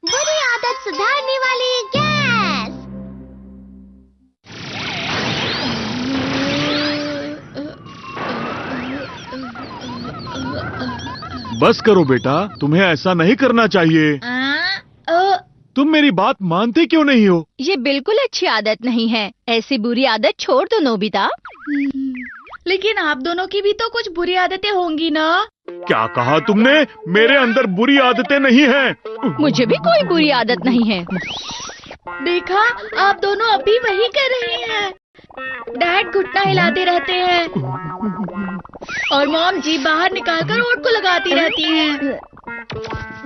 बुरी आदत सुधारने वाली गैस। बस करो बेटा, तुम्हें ऐसा नहीं करना चाहिए। तुम मेरी बात मानते क्यों नहीं हो? ये बिल्कुल अच्छी आदत नहीं है। ऐसी बुरी आदत छोड़ दो नोबिता। लेकिन आप दोनों की भी तो कुछ बुरी आदतें होंगी ना? क्या कहा तुमने? मेरे अंदर बुरी आदतें नहीं हैं। मुझे भी कोई बुरी आदत नहीं है। देखा, आप दोनों अभी वही कर रहे हैं। डैड घुटना हिलाते रहते हैं और मॉम जीभ बाहर निकालकर ओठ को लगाती रहती हैं।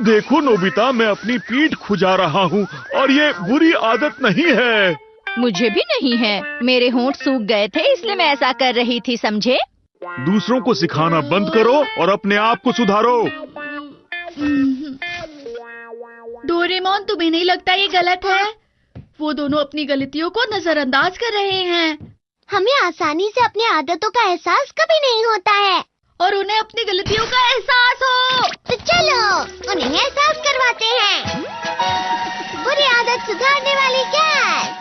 देखो नोबिता, मैं अपनी पीठ खुजा रहा हूँ और ये बुरी आदत नहीं है। मुझे भी नहीं है। मेरे होंठ सूख गए थे इसलिए मैं ऐसा कर रही थी, समझे? दूसरों को सिखाना बंद करो और अपने आप को सुधारो। डोरेमोन, तुम्हें नहीं लगता ये गलत है? वो दोनों अपनी गलतियों को नजरअंदाज कर रहे हैं। हमें आसानी से अपनी आदतों का एहसास कभी नहीं होता है और उन्हें अपनी गलतियों का एहसास हो। तो चलो उन्हें एहसास करवाते हैं। बुरी आदत सुधारने वाली गैस।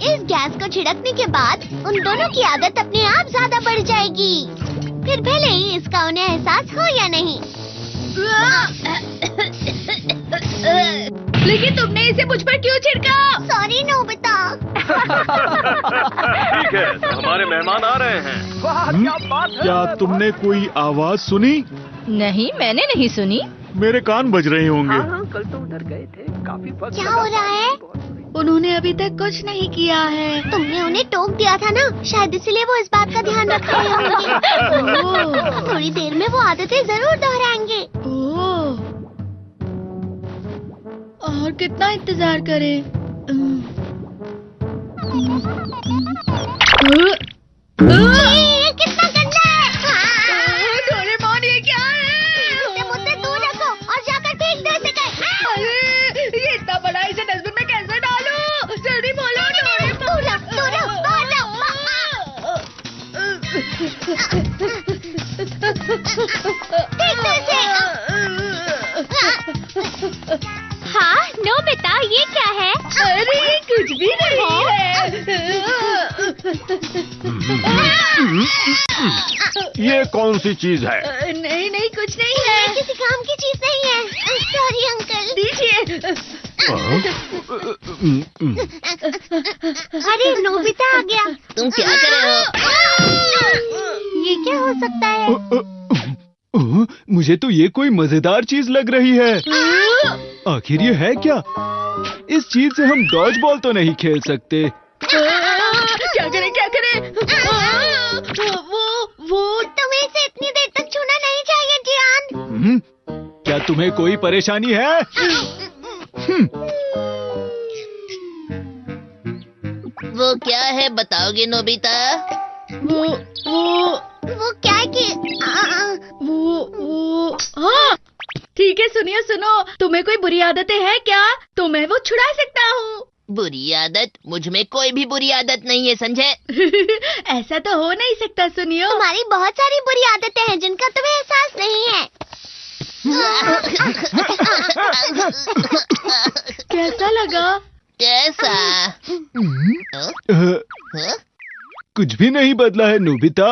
इस गैस को छिड़कने के बाद उन दोनों की आदत अपने आप ज्यादा बढ़ जाएगी, फिर भले ही इसका उन्हें एहसास हो या नहीं। लेकिन तुमने इसे मुझ पर क्यों छिड़का? Sorry Nobita. ठीक है, तो हमारे मेहमान आ रहे हैं। क्या तुमने कोई आवाज सुनी? नहीं, मैंने नहीं सुनी। मेरे कान बज रहे होंगे। कल तो उधर गए थे, काफी वक्त क्या हो रहा है? उन्होंने अभी तक कुछ नहीं किया है। तुमने उन्हें टोक दिया था ना, शायद इसलिए वो इस बात का ध्यान रख रहे होंगे। थोड़ी देर में वो आदतें जरूर दोहराएंगे। ओह, और कितना इंतजार करें? ये कितना गंदा है। डोरेमोन, ये क्या है? इसे मुझसे दूर रखो और जाकर फेंक दो इसे कहीं। अरे, ये इतना बड़ा, इसे डस्टबिन में कैसे डालूं? जल्दी बोलो डोरेमोन। दूर रहो, बाहर फेंक दो इसे। हाँ नोबिता, ये क्या है? अरे, ये कुछ भी नहीं है। ये कौन सी चीज है? नहीं नहीं, कुछ नहीं है। ये किसी काम की चीज नहीं है। Sorry uncle. दीजिए। अरे नोबिता आ गया। तुम क्या कर रहे हो? ये क्या हो सकता है? मुझे तो ये कोई मजेदार चीज लग रही है। आखिर ये है क्या? इस चीज से हम डॉज बॉल तो नहीं खेल सकते। क्या करें, क्या करें? वो तुम्हें इसे इतनी देर तक छूना नहीं चाहिए जियान। क्या तुम्हें कोई परेशानी है? वो क्या है बताओगे नोबिता? वो क्या है कि हाँ, ठीक है, सुनिए, सुनो। तुम्हें कोई बुरी आदतें हैं क्या? तो मैं वो छुड़ा सकता हूँ। बुरी आदत? मुझ में कोई भी बुरी आदत नहीं है, समझे? ऐसा तो हो नहीं सकता। सुनियो, तुम्हारी बहुत सारी बुरी आदतें हैं जिनका तुम्हें एहसास नहीं है। कैसा लगा? कैसा? कुछ भी नहीं बदला है नोबिता।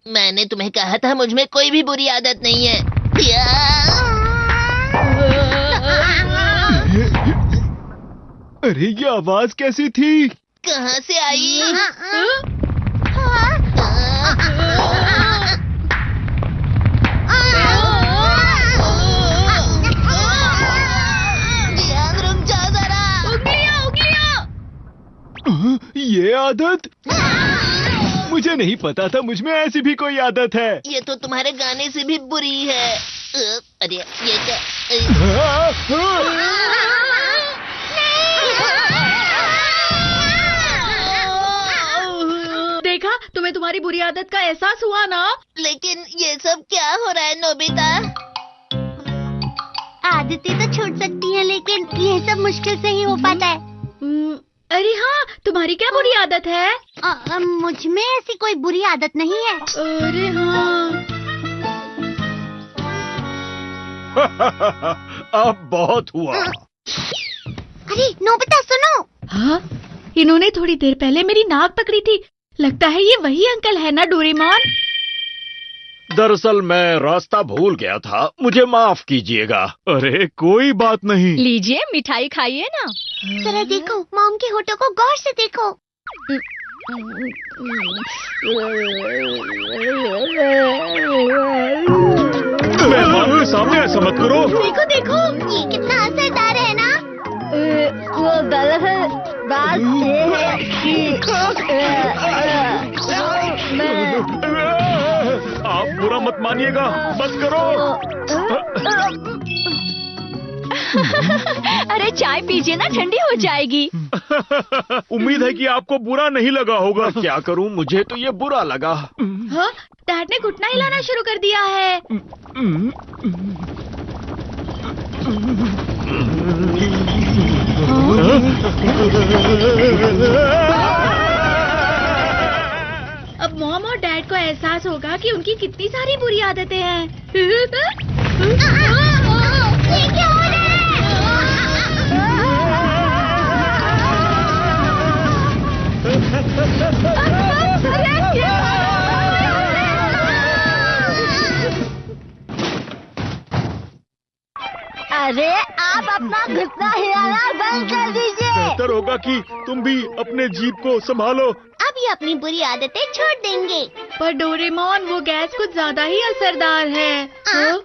मैंने तुम्हें कहा था मुझ में कोई भी बुरी आदत नहीं है। अरे, ये आवाज कैसी थी? कहाँ से आई? ध्यान, रुक जा जरा। उंगलियां, उंगलियां। ये आदत? मुझे नहीं पता था मुझ में ऐसी भी कोई आदत है। ये तो तुम्हारे गाने से भी बुरी है। अरे, ये क्या? देखा, तुम्हें तुम्हारी बुरी आदत का एहसास हुआ ना? लेकिन ये सब क्या हो रहा है नोबिता? आदतें तो छूट सकती हैं, लेकिन ये सब मुश्किल से ही हो पाता है। अरे हाँ, तुम्हारी क्या बुरी आदत है? मुझ में ऐसी कोई बुरी आदत नहीं है। अरे हाँ। अब बहुत हुआ। अरे नोबिता सुनो। हाँ, इन्होंने थोड़ी देर पहले मेरी नाक पकड़ी थी। लगता है ये वही अंकल है ना डोरेमोन। दरअसल मैं रास्ता भूल गया था, मुझे माफ कीजिएगा। अरे कोई बात नहीं। लीजिए मिठाई खाइए ना। जरा देखो, मॉम के होठों को गौर से देखो। मेहमानों के सामने ऐसा मत करो। देखो देखो, ये कितना असरदार है ना। वो दरअसल बात ये है कि आप बुरा मत मानिएगा, बस करो। अरे चाय पीजिए ना, ठंडी हो जाएगी। उम्मीद है कि आपको बुरा नहीं लगा होगा। क्या करूं, मुझे तो ये बुरा लगा। हाँ, डैड ने घुटना हिलाना शुरू कर दिया है। अब मॉम और डैड को एहसास होगा कि उनकी कितनी सारी बुरी आदतें हैं। ये क्या हो रहा अरे आप अपना घुटना हिलाना बंद कर दीजिए। बेहतर होगा कि तुम भी अपने जीभ को संभालो। अब ये अपनी बुरी आदतें छोड़ देंगे। पर डोरेमोन, वो गैस कुछ ज्यादा ही असरदार है। हाँ?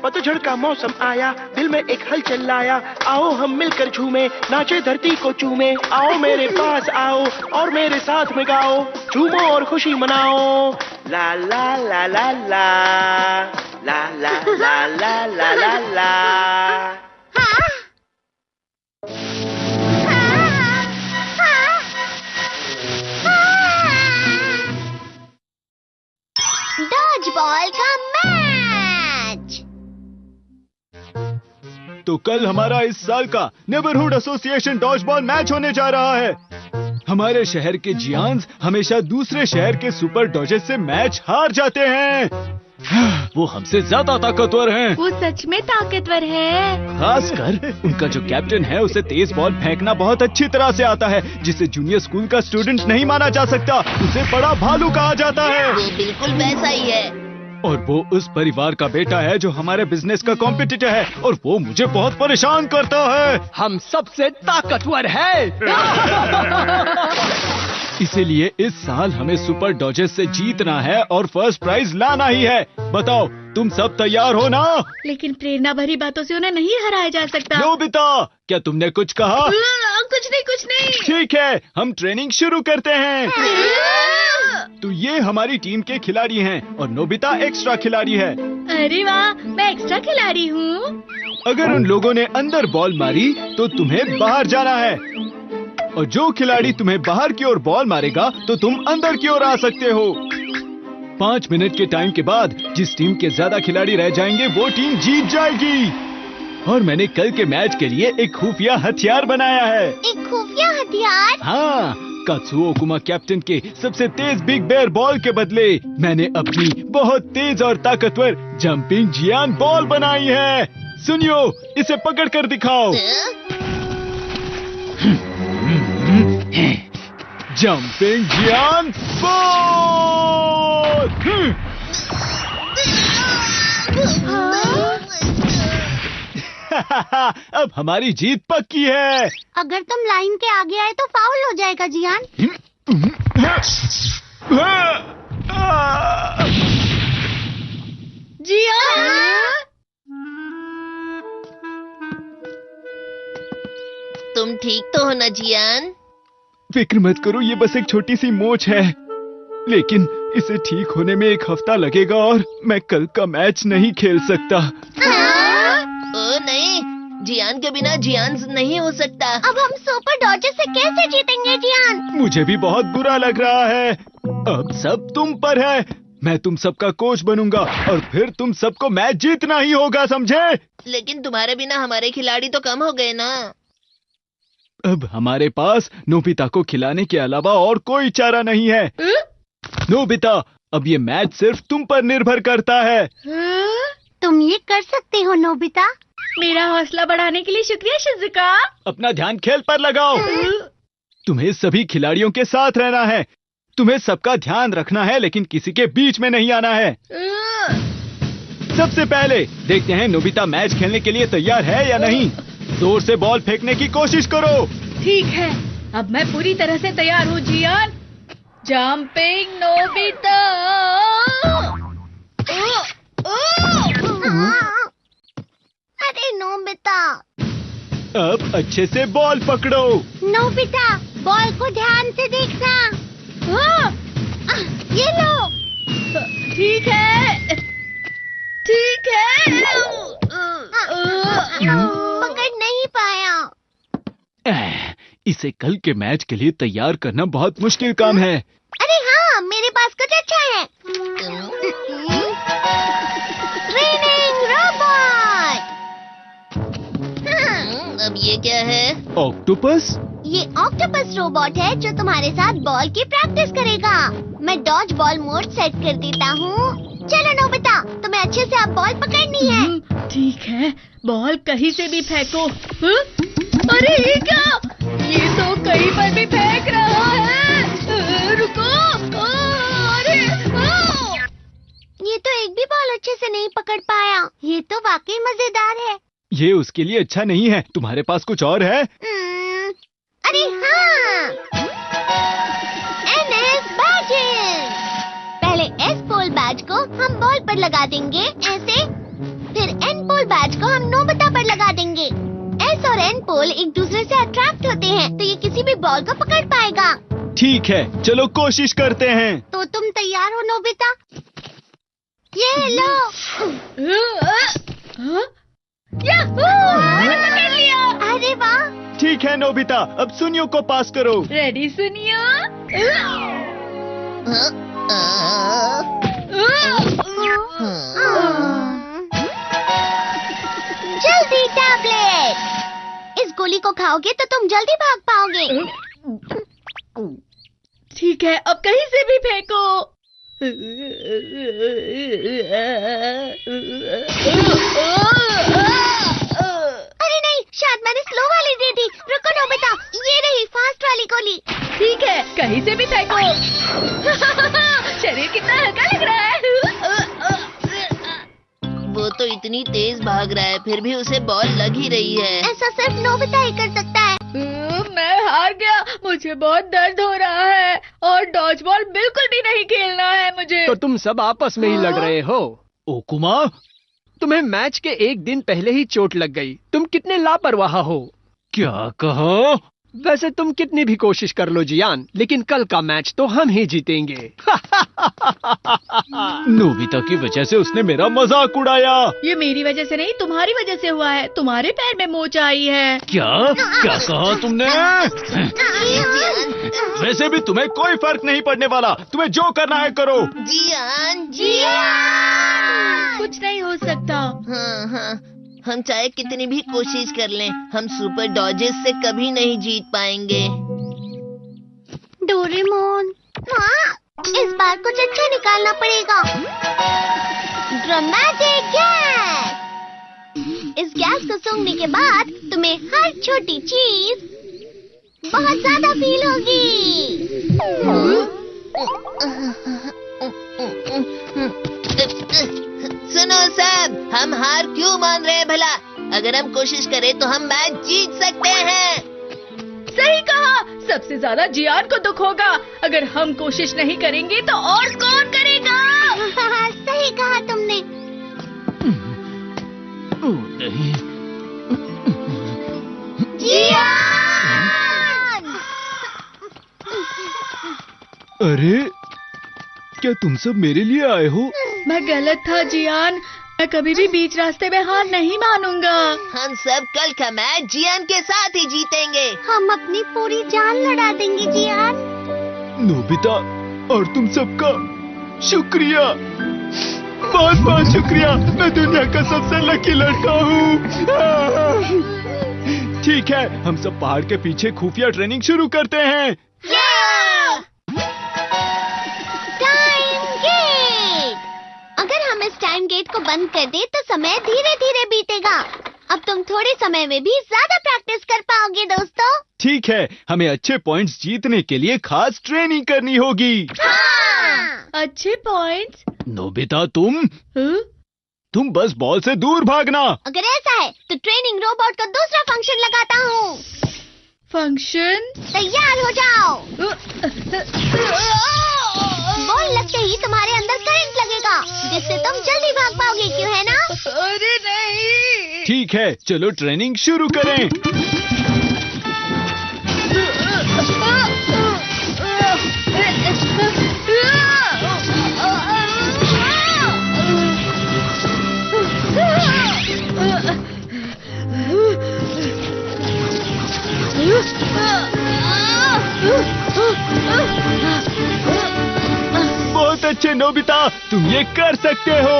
पतझड़ का मौसम आया, दिल में एक हलचल लाया। आओ हम मिलकर झूमे, नाचे धरती को चूमे। आओ मेरे पास आओ और मेरे साथ में गाओ, झूमो और खुशी मनाओ। ला ला ला ला ला ला ला ला ला ला ला ला। डॉज बॉल का मैच। तो कल हमारा इस साल का neighbourhood association dodge ball match होने जा रहा है। हमारे शहर के जियान्स हमेशा दूसरे शहर के सुपर डॉजेस से मैच हार जाते हैं। वो हमसे ज्यादा ताकतवर हैं। वो सच में ताकतवर है। खासकर उनका जो कैप्टन है, उसे तेज बॉल फेंकना बहुत अच्छी तरह से आता है, जिसे जूनियर स्कूल का स्टूडेंट नहीं माना जा सकता। उसे बड़ा भालू कहा जाता है। बिल्कुल वैसा ही है। और वो उस परिवार का बेटा है जो हमारे बिजनेस का कॉम्पिटिटर है, और वो मुझे बहुत परेशान करता है। हम सबसे ताकतवर है। इसीलिए इस साल हमें सुपर डॉजेस से जीतना है और फर्स्ट प्राइज लाना ही है। बताओ, तुम सब तैयार हो ना? लेकिन प्रेरणा भरी बातों से उन्हें नहीं हराया जा सकता। नोबिता, क्या तुमने कुछ कहा? कुछ नहीं। ठीक है, हम ट्रेनिंग शुरू करते हैं। तो ये हमारी टीम के खिलाड़ी हैं और नोबिता एक्स्ट्रा खिलाड़ी है। अरे वाह, मैं एक्स्ट्रा खिलाड़ी हूँ। अगर उन लोगों ने अंदर बॉल मारी तो तुम्हें बाहर जाना है, और जो खिलाड़ी तुम्हें बाहर की ओर बॉल मारेगा तो तुम अंदर की ओर आ सकते हो। 5 मिनट के टाइम के बाद जिस टीम के ज्यादा खिलाड़ी रह जाएंगे वो टीम जीत जाएगी। और मैंने कल के मैच के लिए एक खुफिया हथियार बनाया है। एक खुफिया हथियार? हाँ, कात्सुओ ओकुमा कैप्टन के सबसे तेज बिग बेयर बॉल के बदले मैंने अपनी बहुत तेज और ताकतवर जंपिंग जियान बॉल बनाई है। सुनियो, इसे पकड़ कर दिखाओ। जंपिंग जियान बॉल। अब हमारी जीत पक्की है। अगर तुम लाइन के आगे आए तो फाउल हो जाएगा जियान। तुम ठीक तो हो ना जियान? फिक्र मत करो, ये बस एक छोटी सी मोच है, लेकिन इसे ठीक होने में 1 हफ्ता लगेगा और मैं कल का मैच नहीं खेल सकता। ओ नहीं, जियान के बिना जियान नहीं हो सकता। अब हम सुपर डॉजर्स से कैसे जीतेंगे जियान? मुझे भी बहुत बुरा लग रहा है। अब सब तुम पर है। मैं तुम सबका कोच बनूंगा और फिर तुम सबको मैच जीतना ही होगा, समझे? लेकिन तुम्हारे बिना हमारे खिलाड़ी तो कम हो गए ना। अब हमारे पास नोबिता को खिलाने के अलावा और कोई चारा नहीं है। नोबिता, अब ये मैच सिर्फ तुम पर निर्भर करता है। तुम ये कर सकते हो नोबिता। मेरा हौसला बढ़ाने के लिए शुक्रिया शिजुका। अपना ध्यान खेल पर लगाओ। तुम्हें सभी खिलाड़ियों के साथ रहना है। तुम्हें सबका ध्यान रखना है, लेकिन किसी के बीच में नहीं आना है। सबसे पहले देखते हैं नोबिता मैच खेलने के लिए तैयार है या नहीं। जोर से बॉल फेंकने की कोशिश करो। ठीक है, अब मैं पूरी तरह से तैयार हूँ जियान। Jumping Nobita. अरे नोबिता। अब अच्छे से बॉल पकड़ो। नोबिता, बॉल को ध्यान से देखना। ये लो। ठीक है, ठीक है। पकड़ नहीं पाया। इसे कल के मैच के लिए तैयार करना बहुत मुश्किल काम है। अरे हाँ, मेरे पास कुछ अच्छा है। Training robot. अब ये क्या है? ऑक्टोपस? ये ऑक्टोपस रोबोट है जो तुम्हारे साथ बॉल की प्रैक्टिस करेगा। मैं डॉज बॉल मोड सेट कर देता हूँ। चलो नोबिता, तुम्हें अच्छे से अब बॉल पकड़नी है। ठीक है, बॉल कहीं से भी फेंको। अरे ये क्या? ये तो कहीं पर भी फेंक रहा है। रुको। अरे ये तो एक भी बॉल अच्छे से नहीं पकड़ पाया। ये तो वाकई मजेदार है। ये उसके लिए अच्छा नहीं है। तुम्हारे पास कुछ और है? अरे हाँ, NS बैजेस। पहले S पोल बैज को हम बॉल पर लगा देंगे ऐसे, फिर N पोल बैज को हम नोबिता पर लगा देंगे। S और N पोल एक दूसरे से अट्रैक्ट होते हैं, तो ये किसी भी बॉल को पकड़ पाएगा। ठीक है, चलो कोशिश करते हैं। तो तुम तैयार हो नोबिता? ये लो। मैंने पकड़ लिया। अरे वाह। ठीक है नोबिता, अब सुनियो को पास करो। रेडी सुनियो। जल्दी टैबलेट। इस गोली को खाओगे तो तुम जल्दी भाग पाओगे। ठीक है, अब कहीं से भी फेंको। अरे नहीं, शायद मैंने स्लो वाली दे दी। रुको नोबिता, ये रही फास्ट वाली गोली। ठीक है, कहीं से भी फेंको। शरीर कितना हल्का लग रहा है। वो तो इतनी तेज भाग रहा है, फिर भी उसे बॉल लग ही रही है। ऐसा सिर्फ नोबिता ही कर सकता है। मैं हार गया। मुझे बहुत दर्द हो रहा है और डॉज बॉल बिल्कुल भी नहीं खेलना है मुझे। तो तुम सब आपस में ही लड़ रहे हो। ओकुमा, तुम्हें मैच के एक दिन पहले ही चोट लग गई। तुम कितने लापरवाह हो। क्या कहा? वैसे तुम कितनी भी कोशिश कर लो जियान, लेकिन कल का मैच तो हम ही जीतेंगे। नोबिता की वजह से उसने मेरा मजाक उड़ाया। ये मेरी वजह से नहीं, तुम्हारी वजह से हुआ है। तुम्हारे पैर में मोच आई है। क्या कहा तुमने? वैसे भी तुम्हें कोई फर्क नहीं पड़ने वाला। तुम्हें जो करना है करो। जियान। कुछ नहीं हो सकता। हाँ, हम चाहे कितनी भी कोशिश कर लें, हम सुपर डॉजेस से कभी नहीं जीत पाएंगे। डोरेमोन, हाँ, इस बार कुछ अच्छा निकालना पड़ेगा। Dramatic gas. इस गैस को सूंघने के बाद तुम्हें हर छोटी चीज बहुत ज्यादा फील होगी। सुनो सब, हम हार क्यों मान रहे हैं भला? अगर हम कोशिश करें तो हम मैच जीत सकते हैं। सही कहा। सबसे ज्यादा जियान को दुख होगा। अगर हम कोशिश नहीं करेंगे तो और कौन करेगा? सही कहा तुमने। नहीं। जियान! अरे, क्या तुम सब मेरे लिए आए हो? मैं गलत था जियान। मैं कभी भी बीच रास्ते में हार नहीं मानूंगा। हम सब कल का मैच जियान के साथ ही जीतेंगे। हम अपनी पूरी जान लड़ा देंगे जियान। नोबिता और तुम सबका शुक्रिया, बहुत बहुत शुक्रिया। मैं दुनिया का सबसे लकी लड़का हूँ। ठीक है, हम सब पहाड़ के पीछे खुफिया ट्रेनिंग शुरू करते हैं। Time get. अगर हम इस टाइम गेट को बंद कर दे तो समय धीरे धीरे बीतेगा। अब तुम थोड़े समय में भी ज्यादा प्रैक्टिस कर पाओगे दोस्तों। ठीक है, हमें अच्छे पॉइंट्स जीतने के लिए खास ट्रेनिंग करनी होगी। हाँ। अच्छे पॉइंट्स? नोबिता तुम बस बॉल से दूर भागना। अगर ऐसा है तो ट्रेनिंग रोबोट को दूसरा फंक्शन लगाता हूँ। फंक्शन? तैयार हो जाओ। बॉल लगते ही तुम्हारे अंदर करंट लगेगा, जिससे तुम जल्दी भाग पाओगे, क्यों है ना? अरे नहीं। ठीक है, चलो ट्रेनिंग शुरू करें। बहुत अच्छे नोबिता, तुम ये कर सकते हो।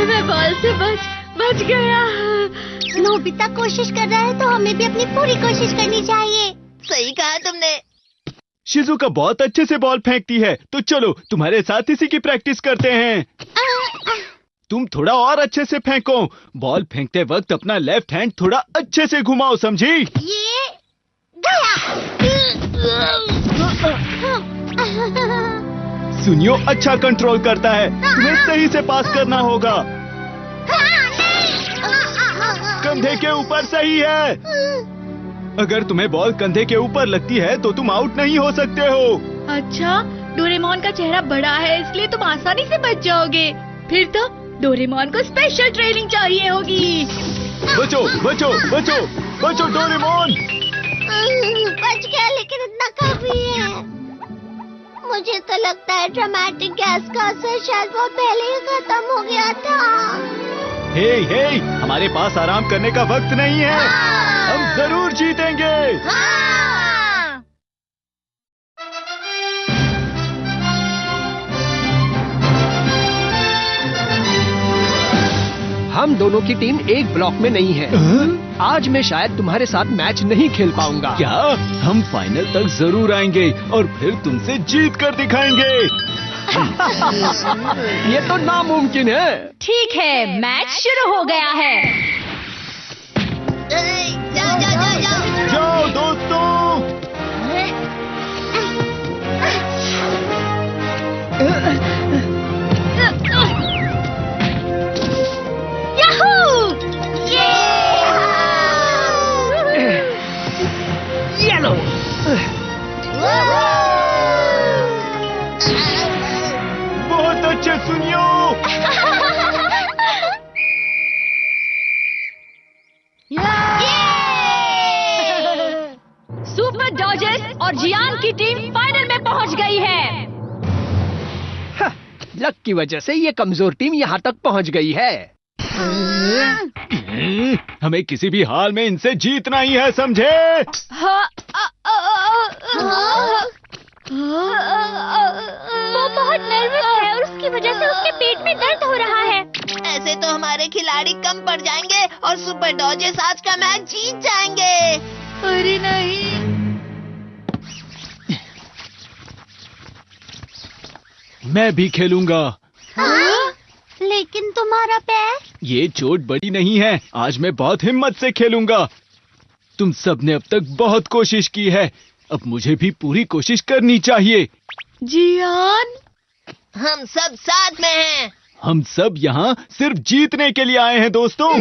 मैं बॉल से बच गया। नोबिता कोशिश कर रहा है तो हमें भी अपनी पूरी कोशिश करनी चाहिए। सही कहा तुमने। शिजुका बहुत अच्छे से बॉल फेंकती है, तो चलो तुम्हारे साथ इसी की प्रैक्टिस करते हैं। तुम थोड़ा और अच्छे से फेंको। बॉल फेंकते वक्त अपना लेफ्ट हैंड थोड़ा अच्छे से घुमाओ, समझी? ये गया। सुनियो अच्छा कंट्रोल करता है, तुम्हें सही से पास करना होगा। कंधे के ऊपर सही है। अगर तुम्हें बॉल कंधे के ऊपर लगती है तो तुम आउट नहीं हो सकते हो। अच्छा, डोरेमोन का चेहरा बड़ा है इसलिए तुम आसानी से बच जाओगे। फिर तो डोरेमोन को स्पेशल ट्रेनिंग चाहिए होगी। बचो बचो बचो बचो डोरेमोन। बच गया, लेकिन इतना काफी है। मुझे तो लगता है ड्रामेटिक गैस का असर शायद बहुत पहले ही खत्म हो गया था। हे, हमारे पास आराम करने का वक्त नहीं है। हम जरूर जीतेंगे। हम दोनों की टीम एक ब्लॉक में नहीं है। आज मैं शायद तुम्हारे साथ मैच नहीं खेल पाऊंगा। क्या? हम फाइनल तक जरूर आएंगे और फिर तुमसे जीत कर दिखाएंगे। ये तो नामुमकिन है। ठीक है, मैच शुरू हो गया है। जाओ दोस्तों। येलो। बहुत अच्छे, सुनियो। सुपर डॉजर्स और जियान की टीम फाइनल में पहुंच गई है। लक की वजह से ये कमजोर टीम यहाँ तक पहुँच गई है। हमें किसी भी हाल में इनसे जीतना ही है, समझे? वो बहुत नर्वस है और उसकी वजह से उसके पेट में दर्द हो रहा है। ऐसे तो हमारे खिलाड़ी कम पड़ जाएंगे और सुपर डॉजर्स आज का मैच जीत जाएंगे। अरे नहीं। मैं भी खेलूंगा। लेकिन तुम्हारा पैर? ये चोट बड़ी नहीं है, आज मैं बहुत हिम्मत से खेलूंगा। तुम सबने अब तक बहुत कोशिश की है, अब मुझे भी पूरी कोशिश करनी चाहिए। जियान, हम सब साथ में हैं। हम सब यहाँ सिर्फ जीतने के लिए आए हैं दोस्तों।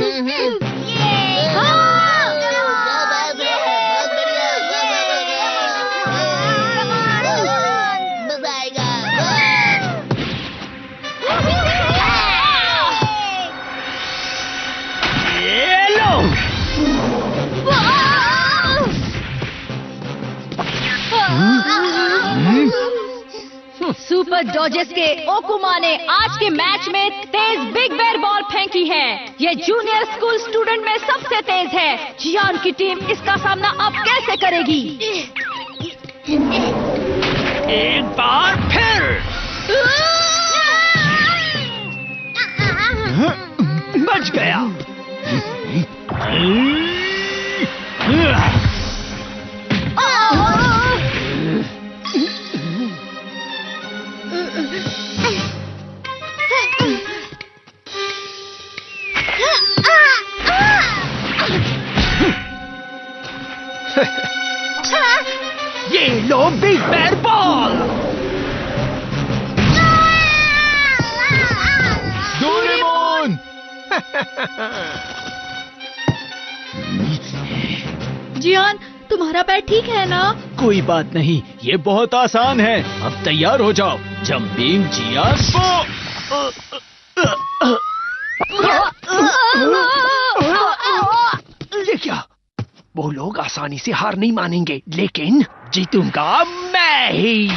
मजा आएगा। सुपर डॉजर्स के ओकुमा ने आज के मैच में तेज बिग बेर बॉल फेंकी है। ये जूनियर स्कूल स्टूडेंट में सबसे तेज है। जियान की टीम इसका सामना अब कैसे करेगी? एक बार फिर। बच गया। लो बिग बेर बॉल। डोरेमोन! जियान, तुम्हारा पैर ठीक है ना? कोई बात नहीं, ये बहुत आसान है। अब तैयार हो जाओ। जंपिंग जियान ये क्या? वो लोग आसानी से हार नहीं मानेंगे, लेकिन जीतूंगा मैं ही।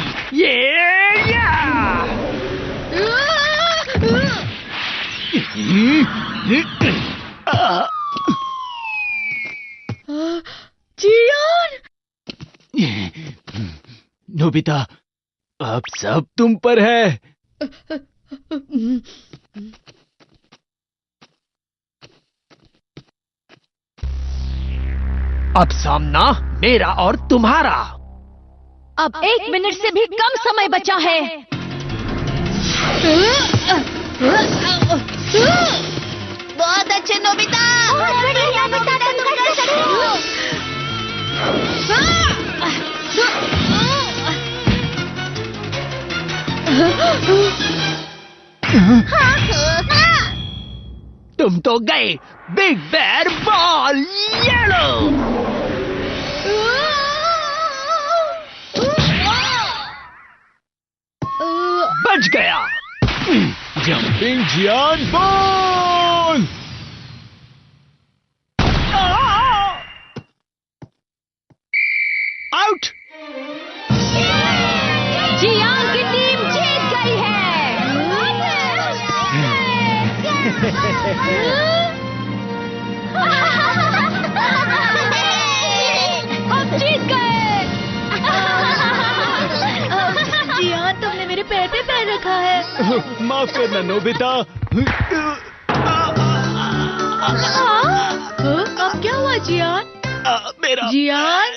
जियान! नोबिता, अब सब तुम पर है। अब सामना मेरा और तुम्हारा। अब 1 मिनट से भी कम समय बचा है। बहुत अच्छे नोबिता। तुम तो गए बिग बेर बॉल येलो। बच गया। जंपिंग जियान बॉल। आउट। जियान की टीम जीत गई है। हम जीत गए। जियान, तुमने मेरे पैर पे पैर रखा है। माफ करना नोबिता। अब क्या हुआ जियान? मेरा जियान?